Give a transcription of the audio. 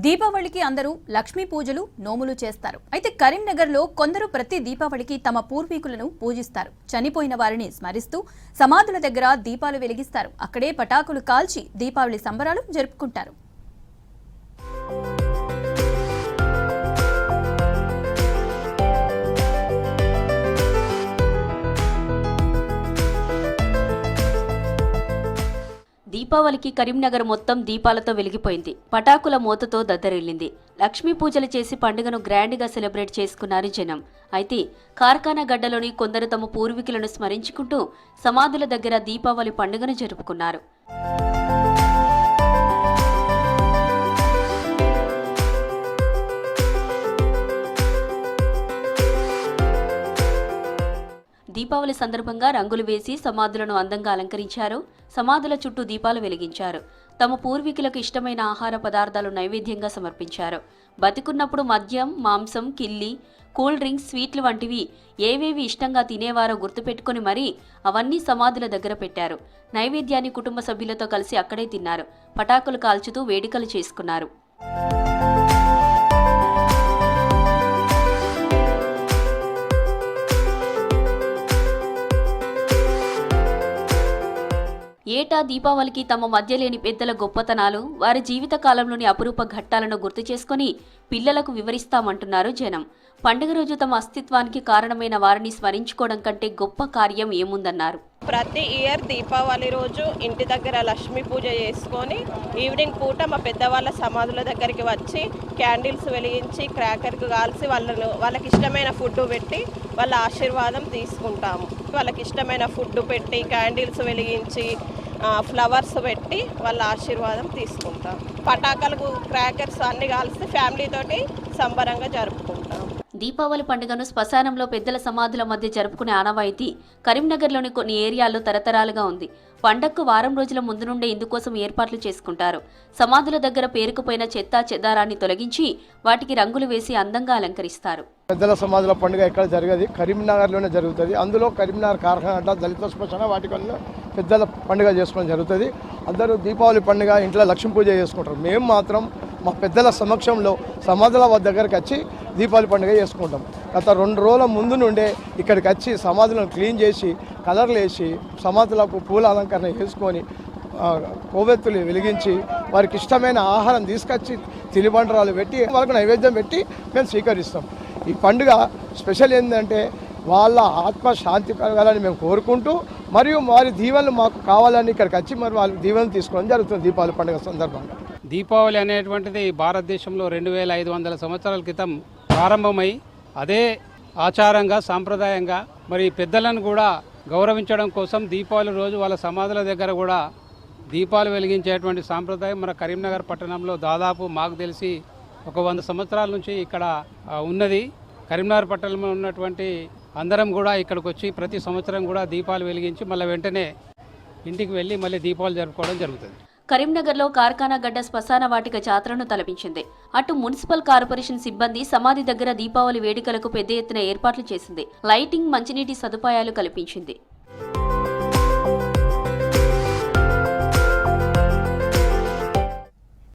దీపావళికి అందరూ లక్ష్మీ పూజలు నోములు చేస్తారు. అయితే కరీంనగర్లో కొందరు ప్రతి దీపావళికి తమ పూర్వీకులను పూజిస్తారు. చనిపోయిన వారిని స్మరిస్తూ సమాధుల దగ్గర దీపాలు వెలిగిస్తారు. అక్కడే పటాకులు కాల్చి దీపావళి సంబరాలు జరుపుకుంటారు. దీపావళికి కరీంనగర్ మొత్తం దీపాలతో వెలిగిపోయింది. పటాకుల మోతతో దద్దరిల్లింది. లక్ష్మీ పూజలు చేసి పండుగను గ్రాండ్ గా సెలబ్రేట్ చేసుకున్నారు జనం. అయితే కార్ఖానా గడ్డలోని కొందరు తమ పూర్వీకులను స్మరించుకుంటూ సమాధుల దగ్గర దీపావళి పండుగను జరుపుకున్నారు. దీపావళి సందర్భంగా రంగులు వేసి సమాధులను అందంగా అలంకరించారు. సమాధుల చుట్టూ దీపాలు వెలిగించారు. తమ పూర్వీకులకు ఇష్టమైన ఆహార పదార్థాలు నైవేద్యంగా సమర్పించారు. బతికున్నప్పుడు మద్యం, మాంసం, కిల్లి, కూల్ డ్రింక్స్, స్వీట్లు వంటివి ఏవేవి ఇష్టంగా తినేవారో గుర్తుపెట్టుకుని మరీ అవన్నీ సమాధుల దగ్గర పెట్టారు. నైవేద్యాన్ని కుటుంబ సభ్యులతో కలిసి అక్కడే తిన్నారు. పటాకులు కాల్చుతూ వేడుకలు చేసుకున్నారు. ఏటా దీపావళికి తమ మధ్య లేని పెద్దల గొప్పతనాలు, వారి జీవిత కాలంలోని అపురూప ఘట్టాలను గుర్తు చేసుకుని పిల్లలకు వివరిస్తామంటున్నారు జనం. పండుగ రోజు తమ అస్తిత్వానికి కారణమైన వారిని స్మరించుకోవడం కంటే గొప్ప కార్యం ఏముందన్నారు. ప్రతి ఇయర్ దీపావళి రోజు ఇంటి దగ్గర లక్ష్మీ పూజ చేసుకొని ఈవినింగ్ పూట మా పెద్దవాళ్ళ సమాధుల దగ్గరికి వచ్చి క్యాండిల్స్ వెలిగించి క్రాకర్కు కాల్చి వాళ్ళకి ఇష్టమైన ఫుడ్ పెట్టి వాళ్ళ ఆశీర్వాదం తీసుకుంటాము. వాళ్ళకి ఇష్టమైన ఫుడ్ పెట్టి క్యాండిల్స్ వెలిగించి ఫ్లవర్స్ పెట్టి వాళ్ళ ఆశీర్వాదం తీసుకుంటాం. పటాకులు క్రాకర్స్ అన్ని కాల్చి ఫ్యామిలీతోటి సంబరంగా జరుపుకుంటాం. దీపావళి పండుగను శ్మశానంలో పెద్దల సమాధుల మధ్య జరుపుకునే ఆనవాయితీ కరీంనగర్లోని కొన్ని ఏరియాల్లో తరతరాలుగా ఉంది. పండగకు వారం రోజుల ముందు నుండే ఇందుకోసం ఏర్పాట్లు చేసుకుంటారు. సమాధుల దగ్గర పేరుకుపోయిన చెత్తా చెదారాన్ని తొలగించి వాటికి రంగులు వేసి అందంగా అలంకరిస్తారు. పెద్దల సమాధుల పండుగ ఎక్కడ జరగదు, కరీంనగర్లోనే జరుగుతుంది. అందులో కరీంనగర్ కార్ఖానా దళిత శ్మశాన వాటి వల్ల పెద్దల పండుగ చేసుకోవడం జరుగుతుంది. అందరూ దీపావళి పండుగ ఇంట్లో లక్ష్మీ పూజ చేసుకుంటారు. మేము మాత్రం మా పెద్దల సమక్షంలో సమాధుల దగ్గరికి వచ్చి దీపావళి పండుగ చేసుకుంటాం. గత 2 రోజుల ముందు నుండే ఇక్కడికి వచ్చి సమాధులను క్లీన్ చేసి కలర్లు వేసి సమాధులకు పూల అలంకరణ చేసుకొని కొవ్వెత్తులు వెలిగించి వారికి ఇష్టమైన ఆహారం తీసుకొచ్చి తినుబండరాలు పెట్టి వాళ్ళకు నైవేద్యం పెట్టి మేము స్వీకరిస్తాం. ఈ పండుగ స్పెషల్ ఏంటంటే వాళ్ళ ఆత్మ శాంతి కలగాలని మేము కోరుకుంటూ మరియు వారి దీవెనలు మాకు కావాలని ఇక్కడికి వచ్చి మరి వాళ్ళ దీవెనలు తీసుకోవడం జరుగుతుంది. దీపావళి పండుగ సందర్భంగా దీపావళి అనేటువంటిది భారతదేశంలో 2500 సంవత్సరాల క్రితం ప్రారంభమై అదే ఆచారంగా సాంప్రదాయంగా మరి పెద్దలను కూడా గౌరవించడం కోసం దీపావళి రోజు వాళ్ళ సమాధుల దగ్గర కూడా దీపాలు వెలిగించేటువంటి సాంప్రదాయం మన కరీంనగర్ పట్టణంలో దాదాపు మాకు తెలిసి ఒక 100 సంవత్సరాల నుంచి ఇక్కడ ఉన్నది. కరీంనగర్ పట్టణంలో ఉన్నటువంటి అందరం కూడా ఇక్కడికి వచ్చి ప్రతి సంవత్సరం కూడా దీపాలు వెలిగించి మళ్ళీ వెంటనే ఇంటికి వెళ్ళి మళ్ళీ దీపాలు జరుపుకోవడం జరుగుతుంది. కరీంనగర్లో కార్ఖానా గడ్డ శ్మశాన వాటిక జాతరను తలపించింది. అటు మున్సిపల్ కార్పొరేషన్ సిబ్బంది సమాధి దగ్గర దీపావళి వేడుకలకు పెద్ద ఎత్తున ఏర్పాట్లు చేసింది. లైటింగ్, మంచినీటి సదుపాయాలు కల్పించింది.